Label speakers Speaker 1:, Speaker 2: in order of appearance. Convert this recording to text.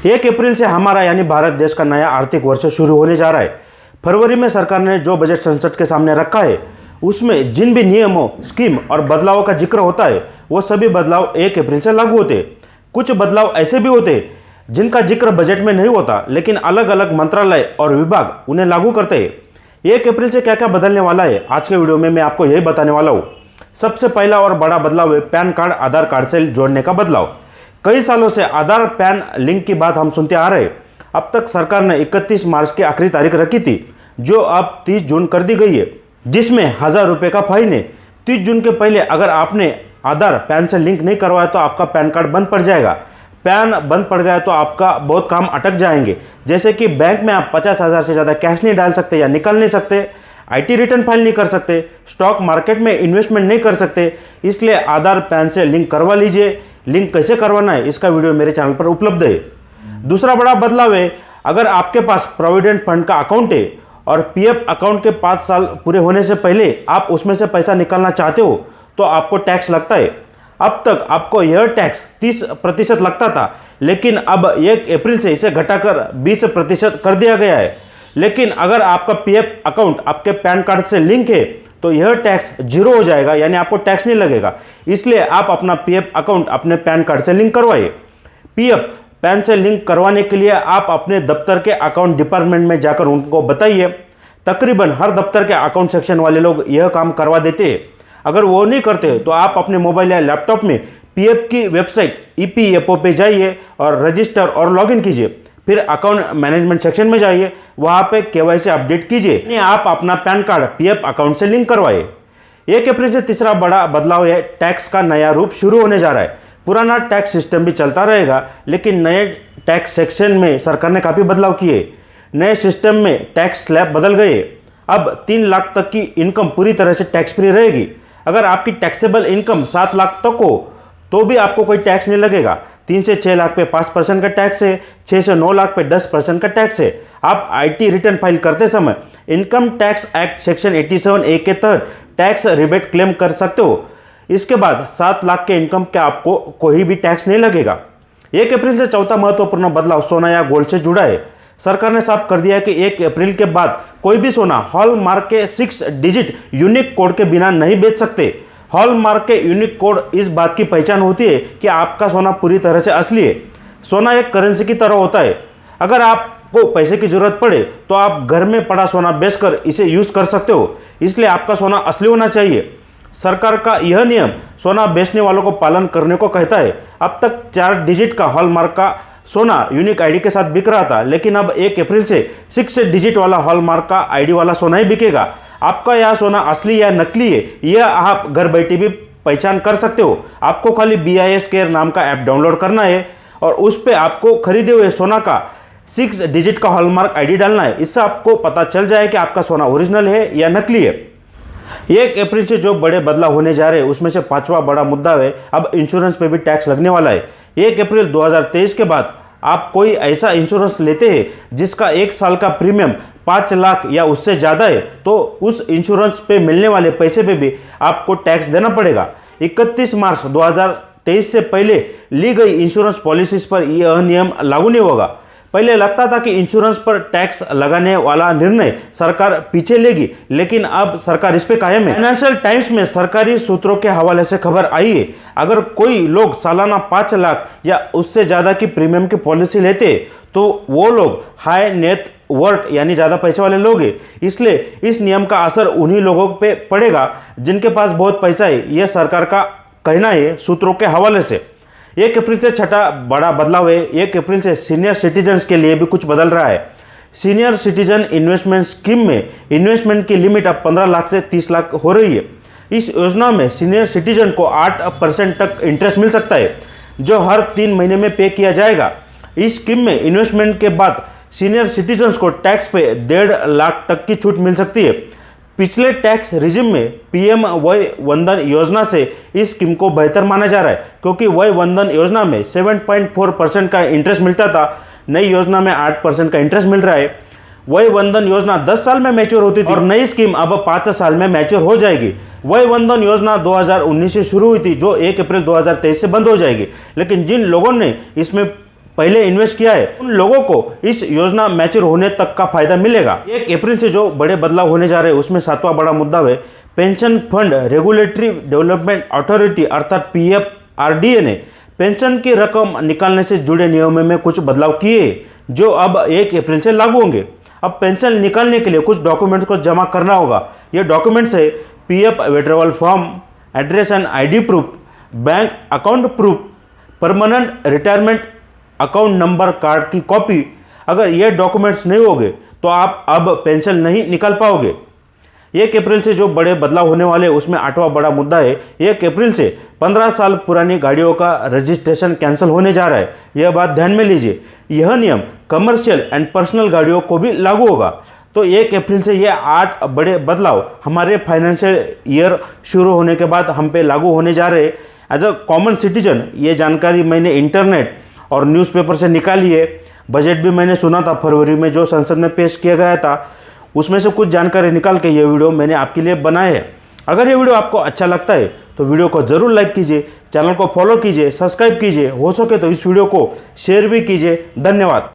Speaker 1: 1 अप्रैल से हमारा यानी भारत देश का नया आर्थिक वर्ष शुरू होने जा रहा है। फरवरी में सरकार ने जो बजट संसद के सामने रखा है उसमें जिन भी नियमों, स्कीम और बदलावों का जिक्र होता है वो सभी बदलाव 1 अप्रैल से लागू होते। कुछ बदलाव ऐसे भी होते जिनका जिक्र बजट में नहीं होता, लेकिन अलग अलग मंत्रालय और विभाग उन्हें लागू करते हैं। 1 अप्रैल से क्या क्या बदलने वाला है, आज के वीडियो में मैं आपको यही बताने वाला हूँ। सबसे पहला और बड़ा बदलाव है पैन कार्ड आधार कार्ड से जोड़ने का बदलाव। कई सालों से आधार पैन लिंक की बात हम सुनते आ रहे हैं। अब तक सरकार ने 31 मार्च की आखिरी तारीख रखी थी, जो अब 30 जून कर दी गई है, जिसमें 1000 रुपये का फाइन है। 30 जून के पहले अगर आपने आधार पैन से लिंक नहीं करवाया तो आपका पैन कार्ड बंद पड़ जाएगा। पैन बंद पड़ गया तो आपका बहुत काम अटक जाएंगे, जैसे कि बैंक में आप 50,000 से ज़्यादा कैश नहीं डाल सकते या निकाल नहीं सकते, IT रिटर्न फाइल नहीं कर सकते, स्टॉक मार्केट में इन्वेस्टमेंट नहीं कर सकते। इसलिए आधार पैन से लिंक करवा लीजिए। लिंक कैसे करवाना है इसका वीडियो मेरे चैनल पर उपलब्ध है। दूसरा बड़ा बदलाव है, अगर आपके पास प्रोविडेंट फंड का अकाउंट है और PF अकाउंट के 5 साल पूरे होने से पहले आप उसमें से पैसा निकालना चाहते हो तो आपको टैक्स लगता है। अब तक आपको यह टैक्स 30% लगता था, लेकिन अब 1 अप्रैल से इसे घटाकर 20% कर दिया गया है। लेकिन अगर आपका PF अकाउंट आपके पैन कार्ड से लिंक है तो यह टैक्स 0 हो जाएगा, यानी आपको टैक्स नहीं लगेगा। इसलिए आप अपना PF अकाउंट अपने पैन कार्ड से लिंक करवाइए। PF पैन से लिंक करवाने के लिए आप अपने दफ्तर के अकाउंट डिपार्टमेंट में जाकर उनको बताइए। तकरीबन हर दफ्तर के अकाउंट सेक्शन वाले लोग यह काम करवा देते हैं। अगर वो नहीं करते तो आप अपने मोबाइल या लैपटॉप में PF की वेबसाइट EPFO पे जाइए और रजिस्टर और लॉगिन कीजिए। फिर अकाउंट मैनेजमेंट सेक्शन में जाइए, वहाँ पे KYC अपडेट कीजिए। आप अपना पैन कार्ड PF अकाउंट से लिंक करवाइए। 1 अप्रैल से तीसरा बड़ा बदलाव है, टैक्स का नया रूप शुरू होने जा रहा है। पुराना टैक्स सिस्टम भी चलता रहेगा, लेकिन नए टैक्स सेक्शन में सरकार ने काफ़ी बदलाव किए। नए सिस्टम में टैक्स स्लैब बदल गए। अब 3 लाख तक की इनकम पूरी तरह से टैक्स फ्री रहेगी। अगर आपकी टैक्सेबल इनकम 7 लाख तक हो तो भी आपको कोई टैक्स नहीं लगेगा। 3 से 6 लाख पे 5% का टैक्स है, 6 से 9 लाख पे 10% का टैक्स है। आप IT रिटर्न फाइल करते समय income tax act section 87A के तहत टैक्स रिबेट क्लेम कर सकते हो। इसके बाद 7 लाख के इनकम का आपको कोई भी टैक्स नहीं लगेगा। 1 अप्रैल से चौथा महत्वपूर्ण बदलाव सोना या गोल्ड से जुड़ा है। सरकार ने साफ कर दिया है कि 1 अप्रैल के बाद कोई भी सोना हॉलमार्क के 6 डिजिट यूनिक कोड के बिना नहीं बेच सकते। हॉलमार्क के यूनिक कोड इस बात की पहचान होती है कि आपका सोना पूरी तरह से असली है। सोना एक करेंसी की तरह होता है। अगर आपको पैसे की जरूरत पड़े तो आप घर में पड़ा सोना बेचकर इसे यूज कर सकते हो। इसलिए आपका सोना असली होना चाहिए। सरकार का यह नियम सोना बेचने वालों को पालन करने को कहता है। अब तक 4 डिजिट का हॉलमार्क का सोना यूनिक ID के साथ बिक रहा था, लेकिन अब 1 अप्रैल से 6 डिजिट वाला हॉलमार्क का ID वाला सोना ही बिकेगा। आपका यह सोना असली या नकली है यह आप घर बैठे भी पहचान कर सकते हो। आपको खाली BIS केयर नाम का ऐप डाउनलोड करना है और उस पर आपको खरीदे हुए सोना का 6 डिजिट का हॉलमार्क ID डालना है। इससे आपको पता चल जाए कि आपका सोना ओरिजिनल है या नकली है। 1 अप्रैल से जो बड़े बदलाव होने जा रहे हैं उसमें से 5वां बड़ा मुद्दा है, अब इंश्योरेंस पे भी टैक्स लगने वाला है। 1 अप्रैल 2023 के बाद आप कोई ऐसा इंश्योरेंस लेते हैं जिसका 1 साल का प्रीमियम 5 लाख या उससे ज़्यादा है तो उस इंश्योरेंस पे मिलने वाले पैसे पे भी आपको टैक्स देना पड़ेगा। 31 मार्च 2023 से पहले ली गई इंश्योरेंस पॉलिसीज पर यह नियम लागू नहीं होगा। पहले लगता था कि इंश्योरेंस पर टैक्स लगाने वाला निर्णय सरकार पीछे लेगी, लेकिन अब सरकार इस पे कायम है। फाइनेंशियल टाइम्स में सरकारी सूत्रों के हवाले से खबर आई है, अगर कोई लोग सालाना 5 लाख या उससे ज़्यादा की प्रीमियम की पॉलिसी लेते तो वो लोग हाई नेट वर्थ यानी ज़्यादा पैसे वाले लोग हैं। इसलिए इस नियम का असर उन्हीं लोगों पे पड़ेगा जिनके पास बहुत पैसा है, यह सरकार का कहना है सूत्रों के हवाले से। 1 अप्रैल से छठा बड़ा बदलाव है, 1 अप्रैल से सीनियर सिटीजन्स के लिए भी कुछ बदल रहा है। सीनियर सिटीजन इन्वेस्टमेंट स्कीम में इन्वेस्टमेंट की लिमिट अब 15 लाख से 30 लाख हो रही है। इस योजना में सीनियर सिटीजन को 8% तक इंटरेस्ट मिल सकता है, जो हर 3 महीने में पे किया जाएगा। इस स्कीम में इन्वेस्टमेंट के बाद सीनियर सिटीजन्स को टैक्स पे 1.5 लाख तक की छूट मिल सकती है। पिछले टैक्स रिजिम में PM वय वंदन योजना से इस स्कीम को बेहतर माना जा रहा है, क्योंकि वय वंदन योजना में 7.4% का इंटरेस्ट मिलता था, नई योजना में 8% का इंटरेस्ट मिल रहा है। वय वंदन योजना 10 साल में मैच्योर होती थी और नई स्कीम अब 5 साल में मैच्योर हो जाएगी। वय वंदन योजना 2019 से शुरू हुई थी, जो 1 अप्रैल 2023 से बंद हो जाएगी। लेकिन जिन लोगों ने इसमें पहले इन्वेस्ट किया है उन लोगों को इस योजना मैच्योर होने तक का फायदा मिलेगा। 1 अप्रैल से जो बड़े बदलाव होने जा रहे हैं उसमें 7वां बड़ा मुद्दा है pension fund regulatory development authority अर्थात PFRDA ने पेंशन की रकम निकालने से जुड़े नियमों में कुछ बदलाव किए जो अब 1 अप्रैल से लागू होंगे। अब पेंशन निकालने के लिए कुछ डॉक्यूमेंट्स को जमा करना होगा। ये डॉक्यूमेंट्स है PF withdrawal form, address and ID proof, bank account proof, permanent retirement account number card की कॉपी। अगर ये डॉक्यूमेंट्स नहीं होंगे तो आप अब पेंशन नहीं निकाल पाओगे। 1 अप्रैल से जो बड़े बदलाव होने वाले हैं उसमें 8वां बड़ा मुद्दा है 1 अप्रैल से 15 साल पुरानी गाड़ियों का रजिस्ट्रेशन कैंसिल होने जा रहा है। यह बात ध्यान में लीजिए। यह नियम कमर्शियल एंड पर्सनल गाड़ियों को भी लागू होगा। तो 1 अप्रैल से ये 8 बड़े बदलाव हमारे फाइनेंशियल ईयर शुरू होने के बाद हम पे लागू होने जा रहे हैं। एज अ कॉमन सिटीजन ये जानकारी मैंने इंटरनेट और न्यूज़पेपर से निकाली है। बजट भी मैंने सुना था फरवरी में जो संसद में पेश किया गया था, उसमें से कुछ जानकारी निकाल के ये वीडियो मैंने आपके लिए बनाया है। अगर ये वीडियो आपको अच्छा लगता है तो वीडियो को ज़रूर लाइक कीजिए, चैनल को फॉलो कीजिए, सब्सक्राइब कीजिए, हो सके तो इस वीडियो को शेयर भी कीजिए। धन्यवाद।